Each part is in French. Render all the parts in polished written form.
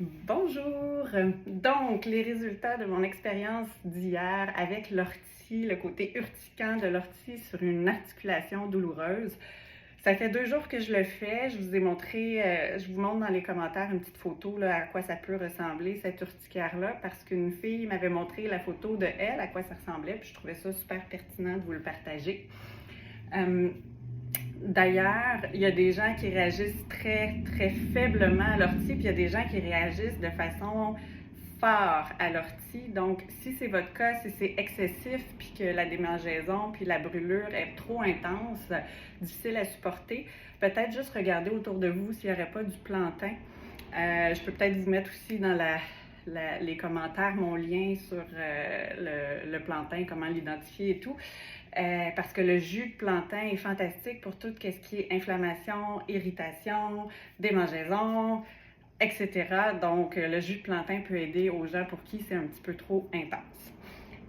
Bonjour! Donc, les résultats de mon expérience d'hier avec l'ortie, le côté urticant de l'ortie sur une articulation douloureuse. Ça fait 2 jours que je le fais. Je vous ai montré, je vous montre dans les commentaires une petite photo là, à quoi ça peut ressembler, cette urticaire-là, parce qu'une fille m'avait montré la photo de elle, à quoi ça ressemblait, puis je trouvais ça super pertinent de vous le partager. D'ailleurs, il y a des gens qui réagissent très, très faiblement à l'ortie, puis il y a des gens qui réagissent de façon fort à l'ortie. Donc, si c'est votre cas, si c'est excessif, puis que la démangeaison, puis la brûlure est trop intense, difficile à supporter, peut-être juste regarder autour de vous s'il n'y aurait pas du plantain. Je peux peut-être vous mettre aussi dans les commentaires mon lien sur le plantain, comment l'identifier et tout. Parce que le jus de plantain est fantastique pour tout ce qui est inflammation, irritation, démangeaison, etc. Donc, le jus de plantain peut aider aux gens pour qui c'est un petit peu trop intense.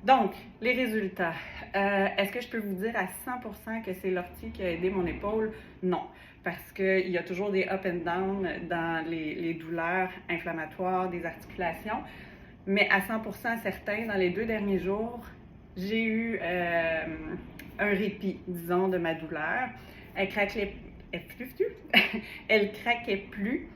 Donc, les résultats. Est-ce que je peux vous dire à 100% que c'est l'ortie qui a aidé mon épaule? Non, parce qu'il y a toujours des up and down dans les douleurs inflammatoires des articulations. Mais à 100% certain, dans les 2 derniers jours, j'ai eu un répit, disons, de ma douleur. Elle craquait, elle craquait plus.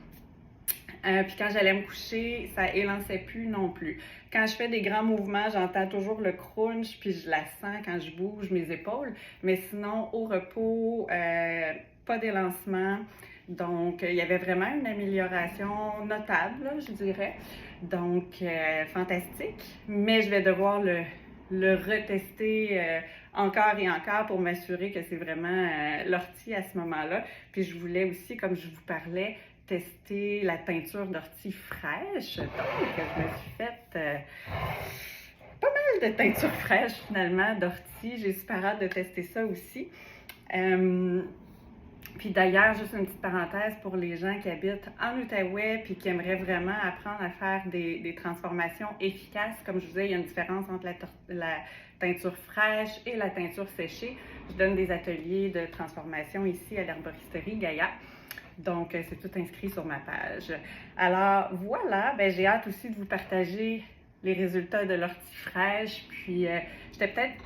Puis quand j'allais me coucher, ça élançait plus non plus. Quand je fais des grands mouvements, j'entends toujours le crunch, puis je la sens quand je bouge mes épaules. Mais sinon, au repos, pas d'élancement. Donc, il y avait vraiment une amélioration notable, là, je dirais. Donc, fantastique. Mais je vais devoir le retester encore et encore pour m'assurer que c'est vraiment l'ortie à ce moment-là. Puis je voulais aussi, comme je vous parlais, tester la teinture d'ortie fraîche. Donc, je me suis faite pas mal de teinture fraîche finalement d'ortie. J'ai super hâte de tester ça aussi. Puis d'ailleurs, juste une petite parenthèse pour les gens qui habitent en Outaouais puis qui aimeraient vraiment apprendre à faire des transformations efficaces. Comme je vous disais, il y a une différence entre la teinture fraîche et la teinture séchée. Je donne des ateliers de transformation ici à l'herboristerie Gaïa. Donc, c'est tout inscrit sur ma page. Alors, voilà, ben, j'ai hâte aussi de vous partager les résultats de l'ortie fraîche. Puis, j'étais peut-être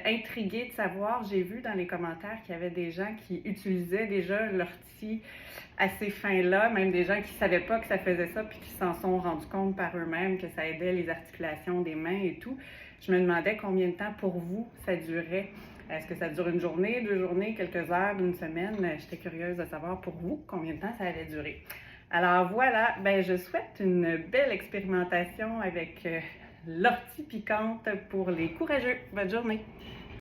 intriguée de savoir, j'ai vu dans les commentaires qu'il y avait des gens qui utilisaient déjà l'ortie assez fin là, même des gens qui ne savaient pas que ça faisait ça, puis qui s'en sont rendus compte par eux-mêmes que ça aidait les articulations des mains et tout. Je me demandais combien de temps pour vous ça durait. Est-ce que ça dure une journée, 2 journées, quelques heures, une semaine? J'étais curieuse de savoir pour vous combien de temps ça allait durer. Alors voilà, ben je souhaite une belle expérimentation avec l'ortie piquante pour les courageux. Bonne journée!